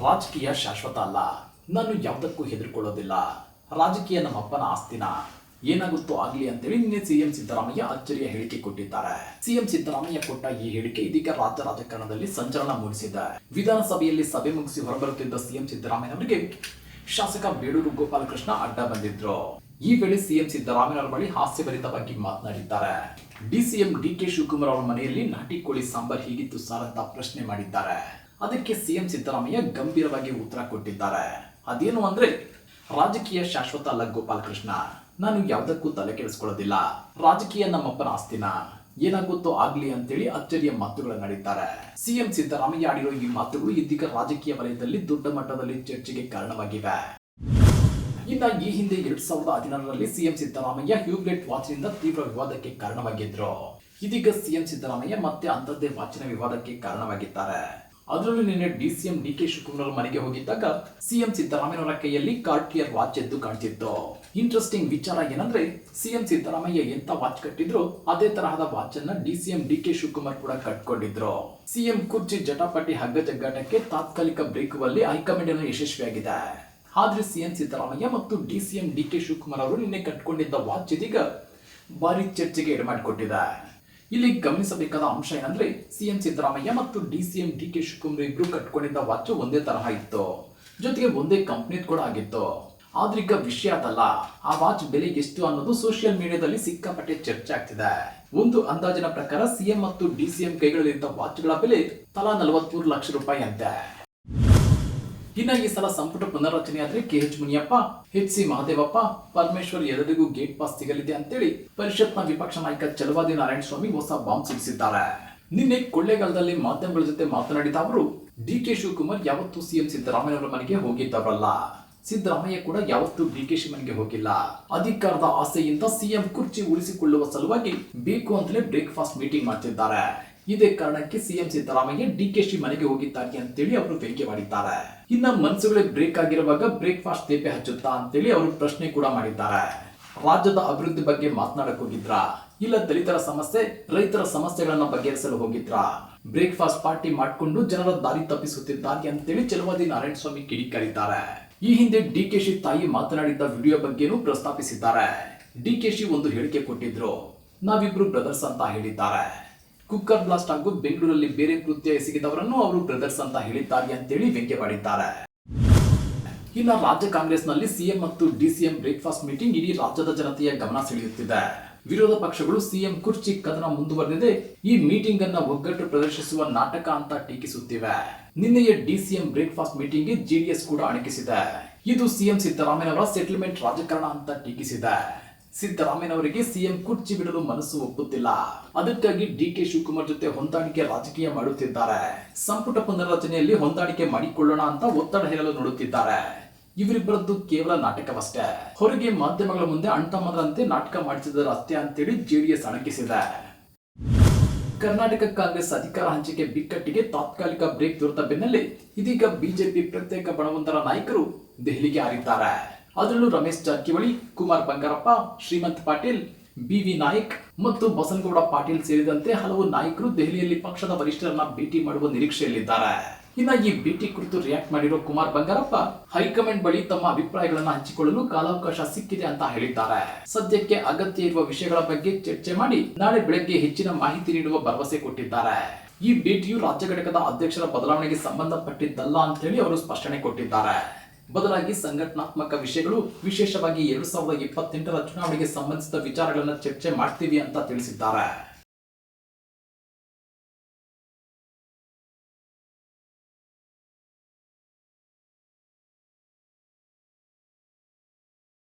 ರಾಜಕೀಯ ಶಾಶ್ವತ ಅಲ್ಲ. ನಾನು ಯಾವುದಕ್ಕೂ ಹೆದರ್ಕೊಳ್ಳೋದಿಲ್ಲ. ರಾಜಕೀಯ ನಮ್ಮಪ್ಪನ ಆಸ್ತಿನ, ಏನಾಗುತ್ತೋ ಆಗ್ಲಿ ಅಂತೇಳಿ ನಿನ್ನೆ ಸಿಎಂ ಸಿದ್ದರಾಮಯ್ಯ ಅಚ್ಚರಿಯ ಹೇಳಿಕೆ ಕೊಟ್ಟಿದ್ದಾರೆ. ಸಿಎಂ ಸಿದ್ದರಾಮಯ್ಯ ಕೊಟ್ಟ ಈ ಹೇಳಿಕೆ ಇದೀಗ ರಾಜ್ಯ ರಾಜಕಾರಣದಲ್ಲಿ ಸಂಚಲನ ಮೂಡಿಸಿದೆ. ವಿಧಾನಸಭೆಯಲ್ಲಿ ಸಭೆ ಮುಗಿಸಿ ಹೊರಬರುತ್ತಿದ್ದ ಸಿಎಂ ಸಿದ್ದರಾಮಯ್ಯನವರಿಗೆ ಶಾಸಕ ಬೇಡೂರು ಗೋಪಾಲಕೃಷ್ಣ ಅಡ್ಡ ಬಂದಿದ್ರು. ಈ ವೇಳೆ ಸಿಎಂ ಸಿದ್ದರಾಮಯ್ಯನವರ ಬಳಿ ಹಾಸ್ಯಭರಿತವಾಗಿ ಮಾತನಾಡಿದ್ದಾರೆ. ಡಿಸಿಎಂ ಡಿಕೆ ಶಿವಕುಮಾರ್ ಅವರ ಮನೆಯಲ್ಲಿ ನಾಟಿ ಕೋಳಿ ಸಾಂಬಾರ್ ಹೀಗಿತ್ತು ಸಾರ್ ಅಂತ ಪ್ರಶ್ನೆ ಮಾಡಿದ್ದಾರೆ. ಅದಕ್ಕೆ ಸಿಎಂ ಸಿದ್ದರಾಮಯ್ಯ ಗಂಭೀರವಾಗಿ ಉತ್ತರ ಕೊಟ್ಟಿದ್ದಾರೆ. ಅದೇನು ಅಂದ್ರೆ, ರಾಜಕೀಯ ಶಾಶ್ವತ ಅಲ್ಲ ಗೋಪಾಲಕೃಷ್ಣ, ನಾನು ಯಾವುದಕ್ಕೂ ತಲೆ ಕೆಡಿಸ್ಕೊಳ್ಳೋದಿಲ್ಲ. ರಾಜಕೀಯ ನಮ್ಮಪ್ಪನ ಆಸ್ತಿನ, ಏನಾಗುತ್ತೋ ಆಗ್ಲಿ ಅಂತೇಳಿ ಅಚ್ಚರಿಯ ಮಾತುಗಳನ್ನಾಡಿದ್ದಾರೆ. ಸಿಎಂ ಸಿದ್ದರಾಮಯ್ಯ ಆಡಿರೋ ಈ ಮಾತುಗಳು ಇದೀಗ ರಾಜಕೀಯ ವಲಯದಲ್ಲಿ ದೊಡ್ಡ ಮಟ್ಟದಲ್ಲಿ ಚರ್ಚೆಗೆ ಕಾರಣವಾಗಿವೆ. ಇನ್ನ ಈ ಹಿಂದೆ 2016ರಲ್ಲಿ ಸಿಎಂ ಸಿದ್ದರಾಮಯ್ಯ ಹ್ಯೂಗ್ಲೆಟ್ ವಾಚ್ನಿಂದ ತೀವ್ರ ವಿವಾದಕ್ಕೆ ಕಾರಣವಾಗಿದ್ರು. ಇದೀಗ ಸಿಎಂ ಸಿದ್ದರಾಮಯ್ಯ ಮತ್ತೆ ಅಂಥದ್ದೇ ವಾಚಿನ ವಿವಾದಕ್ಕೆ ಕಾರಣವಾಗಿದ್ದಾರೆ. ಅದರಲ್ಲೂ ನಿನ್ನೆ ಡಿಸಿಎಂ ಡಿಕೆ ಶಿವಕುಮಾರ್ ಮನೆಗೆ ಹೋಗಿದ್ದಾಗ ಸಿಎಂ ಸಿದ್ದರಾಮಯ್ಯನವರ ಕೈಯಲ್ಲಿ ಕಾರ್ಟಿಯರ್ ವಾಚ್ ಎದ್ದು ಕಾಣ್ತಿತ್ತು. ಇಂಟ್ರೆಸ್ಟಿಂಗ್ ವಿಚಾರ ಏನಂದ್ರೆ, ಸಿಎಂ ಸಿದ್ದರಾಮಯ್ಯ ಎಂತ ವಾಚ್ ಕಟ್ಟಿದ್ರು ಅದೇ ತರಹದ ವಾಚ್ ಅನ್ನ ಡಿಸಿಎಂ ಡಿಕೆ ಶಿವಕುಮಾರ್ ಕೂಡ ಕಟ್ಕೊಂಡಿದ್ರು. ಸಿಎಂ ಕುರ್ಚಿ ಜಟಾಪಟಿ ಹಗ್ಗ ಜಗ್ಗಾಟಕ್ಕೆ ತಾತ್ಕಾಲಿಕ ಬ್ರೇಕ್ ಅಲ್ಲಿ ಹೈಕಮಾಂಡ್ ಅನ್ನು ಯಶಸ್ವಿಯಾಗಿದೆ. ಆದ್ರೆ ಸಿಎಂ ಸಿದ್ದರಾಮಯ್ಯ ಮತ್ತು ಡಿಸಿಎಂ ಡಿಕೆ ಶಿವಕುಮಾರ್ ಅವರು ನಿನ್ನೆ ಕಟ್ಕೊಂಡಿದ್ದ ವಾಚ್ ಇದೀಗ ಭಾರಿ ಚರ್ಚೆಗೆ ಎಡೆಮಾಡಿಕೊಟ್ಟಿದೆ. ಇಲ್ಲಿ ಗಮನಿಸಬೇಕಾದ ಅಂಶ ಏನಂದ್ರೆ, ಸಿಎಂ ಸಿದ್ದರಾಮಯ್ಯ ಮತ್ತು ಡಿಸಿಎಂ ಡಿಕೆ ಶಿವಕುಮಾರ್ ಇಬ್ರು ಕಟ್ಕೊಂಡಿದ್ದ ವಾಚ್ ಒಂದೇ ತರಹ ಇತ್ತು, ಜೊತೆಗೆ ಒಂದೇ ಕಂಪ್ನಿ ಕೂಡ ಆಗಿತ್ತು. ಆದ್ರೆ ಈಗ ವಿಷಯ ಅದಲ್ಲ, ಆ ವಾಚ್ ಬೆಲೆ ಎಷ್ಟು ಅನ್ನೋದು ಸೋಷಿಯಲ್ ಮೀಡಿಯಾದಲ್ಲಿ ಸಿಕ್ಕಾಪಟ್ಟೆ ಚರ್ಚೆ ಆಗ್ತಿದೆ. ಒಂದು ಅಂದಾಜಿನ ಪ್ರಕಾರ ಸಿಎಂ ಮತ್ತು ಡಿಸಿಎಂ ಕೈಗಳಲ್ಲಿದ್ದ ವಾಚ್ಗಳ ಬೆಲೆ ತಲಾ 43 ಲಕ್ಷ ರೂಪಾಯಿ ಅಂತೆ. ಇನ್ನ ಈ ಸಲ ಸಂಪುಟ ಪುನರ್ರಚನೆ ಆದ್ರೆ KH ಮುನಿಯಪ್ಪ, HC ಮಹದೇವಪ್ಪ, ಪರಮೇಶ್ವರ್ ಎಲ್ಲರಿಗೂ ಗೇಟ್ ಪಾಸ್ ಸಿಗಲಿದೆ ಅಂತೇಳಿ ಪರಿಷತ್ನ ವಿಪಕ್ಷ ನಾಯಕ ಚಲವಾದಿ ನಾರಾಯಣಸ್ವಾಮಿ ಹೊಸ ಬಾಂಬ್ ಸಿಡಿಸಿದ್ದಾರೆ. ನಿನ್ನೆ ಕೊಳ್ಳೇಗಾಲದಲ್ಲಿ ಮಾಧ್ಯಮಗಳ ಜೊತೆ ಮಾತನಾಡಿದ ಅವರು, ಡಿಕೆ ಶಿವಕುಮಾರ್ ಯಾವತ್ತೂ ಸಿಎಂ ಸಿದ್ದರಾಮಯ್ಯ ಮನೆಗೆ ಹೋಗಿದ್ದವರಲ್ಲ, ಸಿದ್ದರಾಮಯ್ಯ ಕೂಡ ಯಾವತ್ತೂ ಡಿಕೆಶಿ ಮನೆಗೆ ಹೋಗಿಲ್ಲ. ಅಧಿಕಾರದ ಆಸೆಯಿಂದ ಸಿಎಂ ಕುರ್ಚಿ ಉಳಿಸಿಕೊಳ್ಳುವ ಸಲುವಾಗಿ ಬೇಕು ಅಂತಲೇ ಬ್ರೇಕ್ಫಾಸ್ಟ್ ಮೀಟಿಂಗ್ ಮಾಡ್ತಿದ್ದಾರೆ. ಇದೇ ಕಾರಣಕ್ಕೆ ಸಿಎಂ ಸಿದ್ದರಾಮಯ್ಯ ಡಿಕೆಶಿ ಮನೆಗೆ ಹೋಗಿದ್ದಾರೆ ಅಂತೇಳಿ ಅವರು ವ್ಯಂಗ್ಯವಾಡಿದ್ದಾರೆ. ಇನ್ನ ಮನಸ್ಸುಗಳೇ ಬ್ರೇಕ್ ಆಗಿರುವಾಗ ಬ್ರೇಕ್ಫಾಸ್ಟ್ ತೇಪೆ ಹಚ್ಚುತ್ತಾ ಅಂತೇಳಿ ಅವರು ಪ್ರಶ್ನೆ ಕೂಡ ಮಾಡಿದ್ದಾರೆ. ರಾಜ್ಯದ ಅಭಿವೃದ್ಧಿ ಬಗ್ಗೆ ಮಾತನಾಡಕ್ ಹೋಗಿದ್ರಾ, ಇಲ್ಲ ದಲಿತರ ಸಮಸ್ಯೆ ರೈತರ ಸಮಸ್ಯೆಗಳನ್ನ ಬಗೆಹರಿಸಲು ಹೋಗಿದ್ರಾ? ಬ್ರೇಕ್ಫಾಸ್ಟ್ ಪಾರ್ಟಿ ಮಾಡಿಕೊಂಡು ಜನರ ದಾರಿ ತಪ್ಪಿಸುತ್ತಿದ್ದಾರೆ ಅಂತೇಳಿ ಚಲವಾದಿ ನಾರಾಯಣಸ್ವಾಮಿ ಕಿಡಿಕಾರಿದ್ದಾರೆ. ಈ ಹಿಂದೆ ಡಿಕೆಶಿ ತಾಯಿ ಮಾತನಾಡಿದ್ದ ವಿಡಿಯೋ ಬಗ್ಗೆನೂ ಪ್ರಸ್ತಾಪಿಸಿದ್ದಾರೆ. ಡಿಕೆಶಿ ಒಂದು ಹೇಳಿಕೆ ಕೊಟ್ಟಿದ್ರು, ನಾವಿಬ್ರು ಬ್ರದರ್ಸ್ ಅಂತ ಹೇಳಿದ್ದಾರೆ. ಕುಕ್ಕರ್ ಬ್ಲಾಸ್ಟ್ ಹಾಗೂ ಬೆಂಗಳೂರಲ್ಲಿ ಬೇರೆ ಕೃತ್ಯ ಎಸಗಿದವರನ್ನು ಅವರು ಬ್ರದರ್ಸ್ ಅಂತ ಹೇಳಿದ್ದಾರೆ ಅಂತೇಳಿ ವ್ಯಂಗ್ಯವಾಡಿದ್ದಾರೆ. ಇನ್ನು ರಾಜ್ಯ ಕಾಂಗ್ರೆಸ್ನಲ್ಲಿ ಸಿಎಂ ಮತ್ತು ಡಿಸಿಎಂ ಬ್ರೇಕ್ಫಾಸ್ಟ್ ಮೀಟಿಂಗ್ ಇಡೀ ರಾಜ್ಯದ ಜನತೆಯ ಗಮನ ಸೆಳೆಯುತ್ತಿದೆ. ವಿರೋಧ ಪಕ್ಷಗಳು ಸಿಎಂ ಕುರ್ಚಿ ಕದನ ಮುಂದುವರೆದಿದೆ, ಈ ಮೀಟಿಂಗ್ ಅನ್ನ ಒಗ್ಗಟ್ಟು ಪ್ರದರ್ಶಿಸುವ ನಾಟಕ ಅಂತ ಟೀಕಿಸುತ್ತಿವೆ. ನಿನ್ನೆಯ ಡಿಸಿಎಂ ಬ್ರೇಕ್ಫಾಸ್ಟ್ ಮೀಟಿಂಗ್ ಗೆ ಜೆಡಿಎಸ್ ಕೂಡ ಅಣಕಿಸಿದೆ. ಇದು ಸಿಎಂ ಸಿದ್ದರಾಮಯ್ಯನವರ ಸೆಟಲ್ಮೆಂಟ್ ರಾಜಕಾರಣ ಅಂತ ಟೀಕಿಸಿದೆ. ಸಿದ್ದರಾಮಯ್ಯನವರಿಗೆ ಸಿಎಂ ಕುರ್ಚಿ ಬಿಡಲು ಮನಸ್ಸು ಒಪ್ಪುತ್ತಿಲ್ಲ, ಅದಕ್ಕಾಗಿ ಡಿಕೆ ಶಿವಕುಮಾರ್ ಜೊತೆ ಹೊಂದಾಣಿಕೆ ರಾಜಕೀಯ ಮಾಡುತ್ತಿದ್ದಾರೆ. ಸಂಪುಟ ಪುನರ್ರಚನೆಯಲ್ಲಿ ಹೊಂದಾಣಿಕೆ ಮಾಡಿಕೊಳ್ಳೋಣ ಅಂತ ಒತ್ತಡ ಹೇರಲು ನೋಡುತ್ತಿದ್ದಾರೆ. ಇವರಿಬ್ಬರದ್ದು ಕೇವಲ ನಾಟಕವಷ್ಟೇ, ಹೊರಗೆ ಮಾಧ್ಯಮಗಳ ಮುಂದೆ ಅಂಟಮಂದ್ರಂತೆ ನಾಟಕ ಮಾಡಿಸಿದರೆ ಅಷ್ಟೇ ಅಂತೇಳಿ ಜೆಡಿಎಸ್ ಅಣಕಿಸಿದೆ. ಕರ್ನಾಟಕ ಕಾಂಗ್ರೆಸ್ ಅಧಿಕಾರ ಹಂಚಿಕೆ ಬಿಕ್ಕಟ್ಟಿಗೆ ತಾತ್ಕಾಲಿಕ ಬ್ರೇಕ್ ದೊರೆತ ಬೆನ್ನಲ್ಲೇ ಇದೀಗ ಬಿಜೆಪಿ ಪ್ರತ್ಯೇಕ ಬಣವೊಂದರ ನಾಯಕರು ದೆಹಲಿಗೆ ಹಾರಿದ್ದಾರೆ. ಅದರಲ್ಲೂ ರಮೇಶ್ ಜಾರಕಿಹೊಳಿ, ಕುಮಾರ್ ಬಂಗಾರಪ್ಪ, ಶ್ರೀಮಂತ್ ಪಾಟೀಲ್, BV ನಾಯಕ್ ಮತ್ತು ಬಸನಗೌಡ ಪಾಟೀಲ್ ಸೇರಿದಂತೆ ಹಲವು ನಾಯಕರು ದೆಹಲಿಯಲ್ಲಿ ಪಕ್ಷದ ವರಿಷ್ಠರನ್ನ ಭೇಟಿ ಮಾಡುವ ನಿರೀಕ್ಷೆಯಲ್ಲಿದ್ದಾರೆ. ಇನ್ನು ಈ ಭೇಟಿ ಕುರಿತು ರಿಯಾಕ್ಟ್ ಮಾಡಿರೋ ಕುಮಾರ್ ಬಂಗಾರಪ್ಪ, ಹೈಕಮಾಂಡ್ ಬಳಿ ತಮ್ಮ ಅಭಿಪ್ರಾಯಗಳನ್ನು ಹಂಚಿಕೊಳ್ಳಲು ಕಾಲಾವಕಾಶ ಸಿಕ್ಕಿದೆ ಅಂತ ಹೇಳಿದ್ದಾರೆ. ಸದ್ಯಕ್ಕೆ ಅಗತ್ಯ ಇರುವ ವಿಷಯಗಳ ಬಗ್ಗೆ ಚರ್ಚೆ ಮಾಡಿ ನಾಳೆ ಬೆಳಗ್ಗೆ ಹೆಚ್ಚಿನ ಮಾಹಿತಿ ನೀಡುವ ಭರವಸೆ ಕೊಟ್ಟಿದ್ದಾರೆ. ಈ ಭೇಟಿಯು ರಾಜ್ಯ ಘಟಕದ ಅಧ್ಯಕ್ಷರ ಬದಲಾವಣೆಗೆ ಸಂಬಂಧಪಟ್ಟಿದ್ದಲ್ಲ ಅಂತ ಹೇಳಿ ಅವರು ಸ್ಪಷ್ಟನೆ ಕೊಟ್ಟಿದ್ದಾರೆ. ಬದಲಾಗಿ ಸಂಘಟನಾತ್ಮಕ ವಿಷಯಗಳು, ವಿಶೇಷವಾಗಿ 2028ರ ಚುನಾವಣೆಗೆ ಸಂಬಂಧಿಸಿದ ವಿಚಾರಗಳನ್ನು ಚರ್ಚೆ ಮಾಡ್ತೀವಿ ಅಂತ ತಿಳಿಸಿದ್ದಾರೆ.